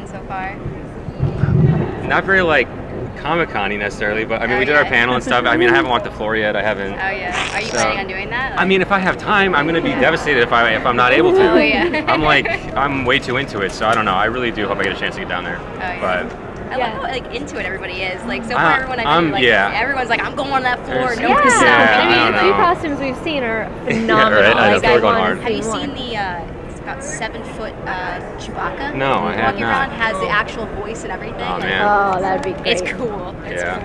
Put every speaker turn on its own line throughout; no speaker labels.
been so far?
Not very like Comic-Con-y necessarily, but I mean we did our panel and stuff. I mean I haven't walked the floor yet. I haven't.
Oh yeah. Are you planning on doing that?
I mean if I have time, I'm gonna be devastated if I'm not able to.
Oh yeah.
I'm way too into it, so I don't know. I really do hope I get a chance to get down there.
Oh, yeah.
But
I love how like into it everybody is. Like so far everyone I meet, like everyone's like, I'm going on that floor. No one stop me.
I mean, the few costumes we've seen are phenomenal.
Yeah, right? I know, people are going hard.
Have you seen the it's about 7-foot Chewbacca?
No, I have
walking
not.
around, has the actual voice and everything.
Oh man.
Oh, that'd be great.
It's cool. It's cool.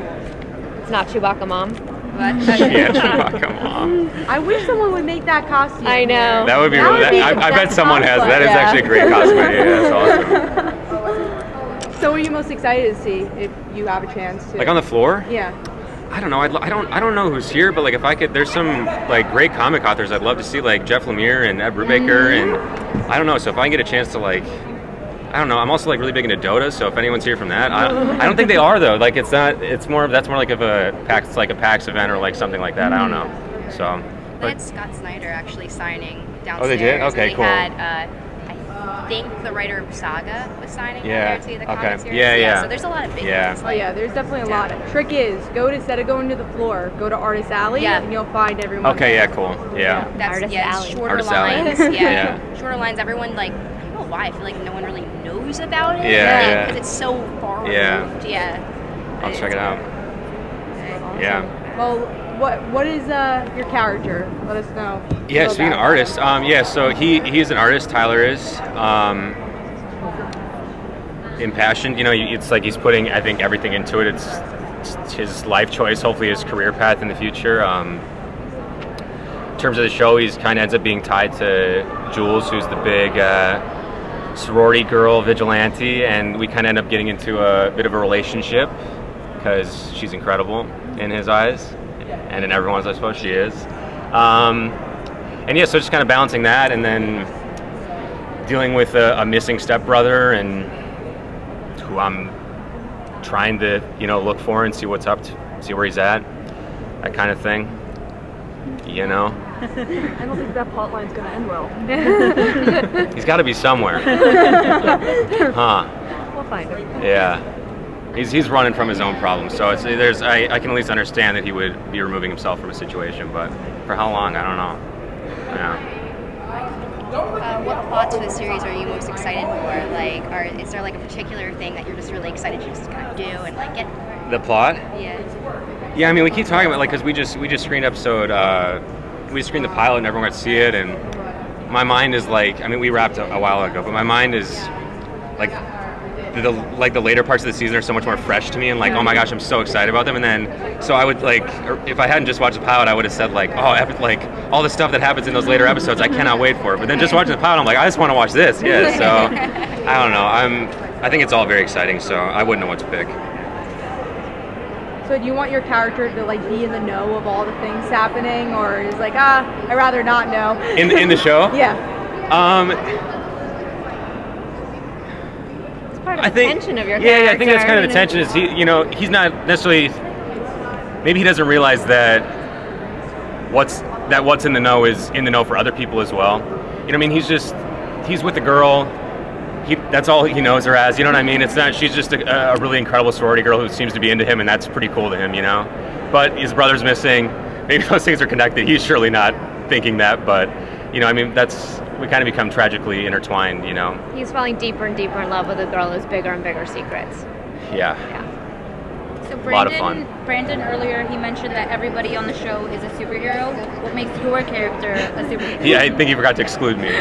It's not Chewbacca Mom.
But,
Yeah, Chewbacca Mom.
I wish someone would make that costume.
I know.
That would be really. I bet someone has. That is actually a great costume idea. That's awesome.
So, what are you most excited to see if you have a chance to?
Like on the floor?
Yeah.
I don't know. I don't know who's here, but like if I could, there's some like great comic authors I'd love to see, like Jeff Lemire and Ed Brubaker, and I don't know. So if I can get a chance to like, I don't know. I'm also like really big into Dota, so if anyone's here from that, I don't think they are though. Like it's not. It's more. That's more like of a PAX, like a PAX event or like something like that. I don't know. So.
They had Scott Snyder actually signing downstairs.
Oh, they did? Okay, cool.
They had, I think the writer of Saga was signing there too, the comic series.
Yeah.
So there's a lot of big ones.
Oh yeah, there's definitely a lot. Trick is, instead of going to the floor, go to Artist Alley and you'll find everyone.
Okay, yeah, cool. Yeah.
That's
Artist Alley.
Shorter
Artist
lines.
Alley.
Yeah. Shorter lines, everyone like, I don't know why, I feel like no one really knows about it.
Yeah.
Because it's so far removed. Yeah.
I'll check it out. Yeah.
Well, what is your character? Let us know.
Yeah, so being an artist, so he's an artist, Tyler is. Impassioned, it's like he's putting, I think, everything into it. It's his life choice, hopefully his career path in the future. In terms of the show, he's kind of ends up being tied to Jules, who's the big sorority girl vigilante, and we kind of end up getting into a bit of a relationship because she's incredible in his eyes. And in everyone's, I suppose she is. So just kind of balancing that and then dealing with a missing stepbrother and who I'm trying to, look for and see what's up, see where he's at, that kind of thing,
I don't think that plot line's going to end well.
He's got to be somewhere. Huh.
We'll find him.
Yeah. He's running from his own problems, so I can at least understand that he would be removing himself from a situation, but for how long, I don't know. Yeah.
What plots for the series are you most excited for? Like, is there like a particular thing that you're just really excited to just kind of do and like get?
The plot?
Yeah.
Yeah, I mean, we keep talking about because we just screened we screened the pilot and everyone got to see it, and my mind is like, I mean, we wrapped a while ago, but my mind is like. The later parts of the season are so much more fresh to me, and like, oh my gosh, I'm so excited about them. And then, so I would like, if I hadn't just watched the pilot, I would have said like, oh, like all the stuff that happens in those later episodes, I cannot wait for it. But then just watching the pilot, I'm like, I just want to watch this. Yeah. So I don't know. I think it's all very exciting. So I wouldn't know what to pick.
So do you want your character to like be in the know of all the things happening, or is like, I'd rather not know?
In the show?
Yeah.
Part of the tension of your character.
Yeah, I think that's kind of the tension. Is he's not necessarily. Maybe he doesn't realize that what's in the know is in the know for other people as well. I mean, he's with the girl. That's all he knows her as. You know what I mean? It's not. She's just a really incredible sorority girl who seems to be into him, and that's pretty cool to him. But his brother's missing. Maybe those things are connected. He's surely not thinking that, but I mean, we kind of become tragically intertwined,
He's falling deeper and deeper in love with a girl who's bigger and bigger secrets.
Yeah.
So
a lot of fun.
Brandon earlier, he mentioned that everybody on the show is a superhero. What makes your character a superhero?
Yeah, I think he forgot to exclude me.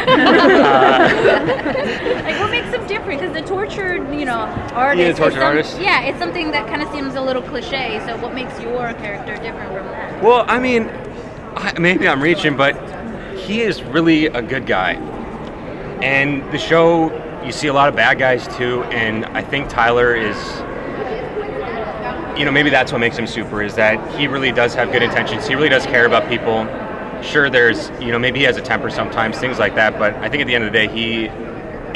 Like, what makes him different? Because the tortured, artist.
Yeah, the tortured artist.
Yeah, it's something that kind of seems a little cliche. So what makes your character different from that?
Well, I mean, maybe I'm reaching, but he is really a good guy. And the show, you see a lot of bad guys too, and I think Tyler is, maybe that's what makes him super, is that he really does have good intentions. He really does care about people. Sure, there's, maybe he has a temper sometimes, things like that, but I think at the end of the day, he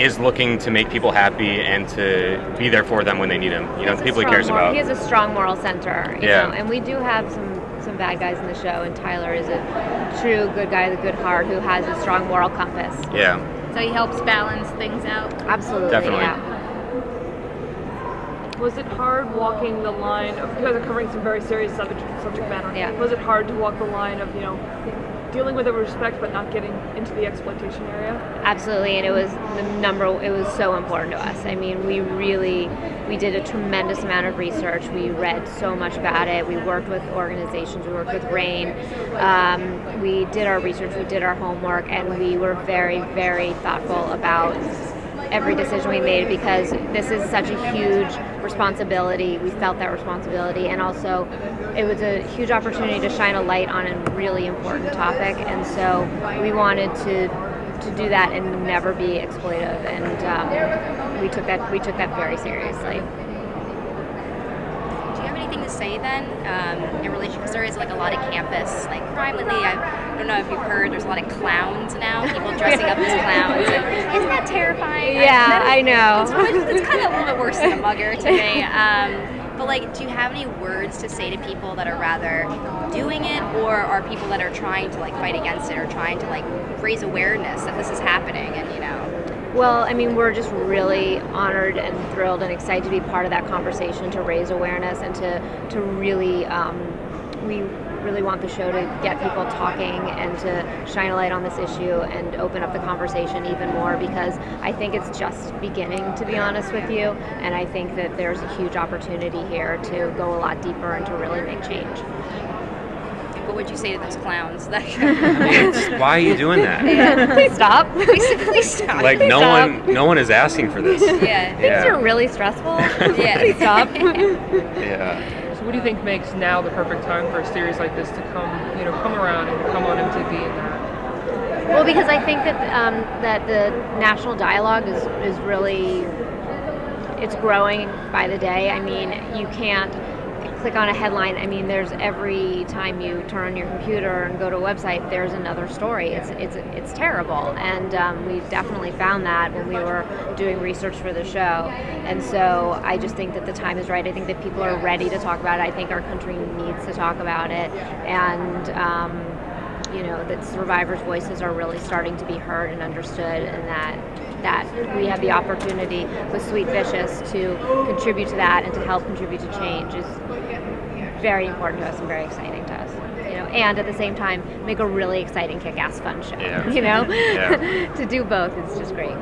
is looking to make people happy and to be there for them when they need him. The people he cares about.
He has a strong moral center, you
Yeah.
know, and we do have some bad guys in the show, and Tyler is a true good guy with a good heart who has a strong moral compass.
Yeah.
So he helps balance things out.
Absolutely.
Definitely.
Yeah.
Was it hard walking the line of, you guys are covering some very serious subject matter.
Yeah.
Was it hard to walk the line of, dealing with it with respect but not getting into the exploitation area?
Absolutely, and it was so important to us. I mean, we did a tremendous amount of research. We read so much about it. We worked with organizations. We worked with RAIN. We did our research. We did our homework, and we were very, very thoughtful about every decision we made, because this is such a huge responsibility. We felt that responsibility, and also it was a huge opportunity to shine a light on a really important topic, and so we wanted to do that and never be exploitive, and we took that very seriously.
Do you have anything to say then in relation, because there is like a lot of campus like crime lately? I don't know if you've heard, there's a lot of clowns now, people dressing up as clowns. And isn't that terrifying?
Yeah, I know.
It's kind of a little bit worse than a mugger to me. But like, do you have any words to say to people that are rather doing it, or are people that are trying to like fight against it, or trying to like raise awareness that this is happening? And
Well, I mean, we're just really honored and thrilled and excited to be part of that conversation, to raise awareness, and to really, we really want the show to get people talking and to shine a light on this issue and open up the conversation even more, because I think it's just beginning, to be honest with you, and I think that there's a huge opportunity here to go a lot deeper and to really make change.
what would you say to those clowns?
I mean, why are you doing that?
Please stop.
Please stop.
Like no one is asking for this.
Yeah.
Things are really stressful.
Yeah.
Please stop.
Yeah.
So what do you think makes now the perfect time for a series like this to come around and to come on MTV and that?
Well, because I think that that the national dialogue is really, it's growing by the day. I mean, you can't click on a headline. I mean, there's every time you turn on your computer and go to a website, there's another story. It's terrible, and we definitely found that when we were doing research for the show. And so I just think that the time is right. I think that people are ready to talk about it. I think our country needs to talk about it, and that survivors' voices are really starting to be heard and understood, and that we have the opportunity with Sweet Vicious to contribute to that and to help contribute to change is very important to us and very exciting to us. And at the same time, make a really exciting, kick-ass, fun show.
Yeah.
Yeah. To do both, it's just great.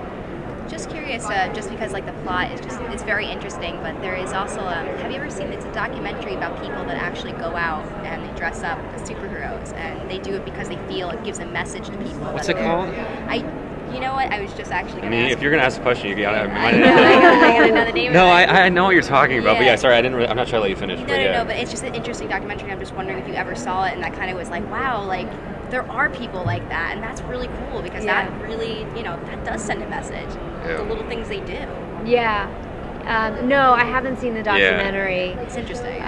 Just curious, just because like the plot is it's very interesting, but there is also have you ever seen, it's a documentary about people that actually go out and they dress up as superheroes, and they do it because they feel it gives a message to people.
What's it called?
You know what? I was just actually going
I
to
mean,
ask.
if you're gonna ask a question, you gotta remind
I
me.
gotta know the name
No,
of it.
I know what you're talking about, but
Yeah.
yeah, sorry, I'm not trying to let you finish.
No, but it's just an interesting documentary. I'm just wondering if you ever saw it, and that kind of was like, wow, like there are people like that, and that's really cool, because that really, that does send a message.
Yeah.
The little things they do.
Yeah. No, I haven't seen the documentary.
It's interesting.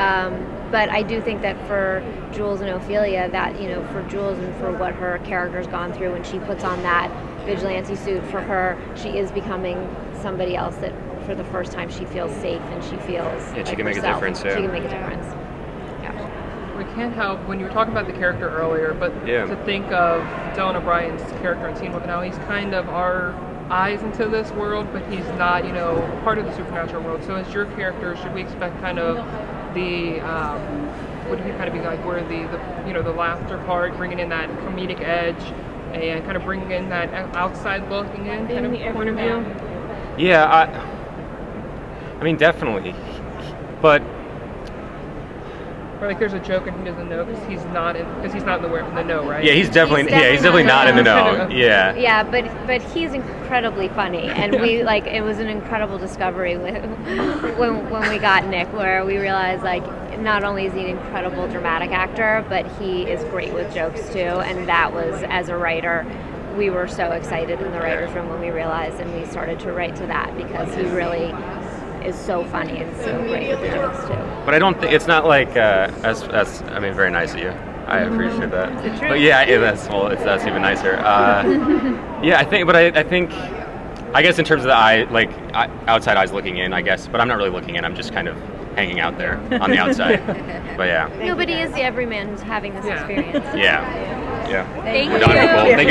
But I do think that for Jules and Ophelia, that, for Jules and for what her character's gone through, when she puts on that vigilante suit, for her, she is becoming somebody else that for the first time she feels safe and she feels
Yeah, she
like
can make a
herself.
difference,
She
yeah.
can make a difference.
We can't help, when you were talking about the character earlier, but to think of Dylan O'Brien's character in Teen Wolf Now, he's kind of our eyes into this world, but he's not, part of the supernatural world. So as your character, should we expect kind of the, would he kind of be like where the laughter part, bringing in that comedic edge, and kind of bringing in that outside looking in kind of point of view?
Yeah, I mean, definitely, but.
Or like there's a joke and he doesn't know because he's not in the know, right?
Yeah, he's definitely not in the know. Yeah.
Yeah, but he's incredibly funny, and it was an incredible discovery when we got Nick, where we realized not only is he an incredible dramatic actor, but he is great with jokes too, and that was, as a writer, we were so excited in the writers' room when we realized, and we started to write to that, because he really is so funny and so great with the jokes too.
But I don't think it's not like that's very nice of you. I appreciate that.
It's the truth.
But yeah, that's even nicer. Yeah, I guess in terms of the eye, outside eyes looking in, I guess, but I'm not really looking in. I'm just kind of hanging out there on the outside. But yeah.
No, but he is the everyman who's having this experience.
Yeah.
Thank
We're
you.
done. Well, thank you guys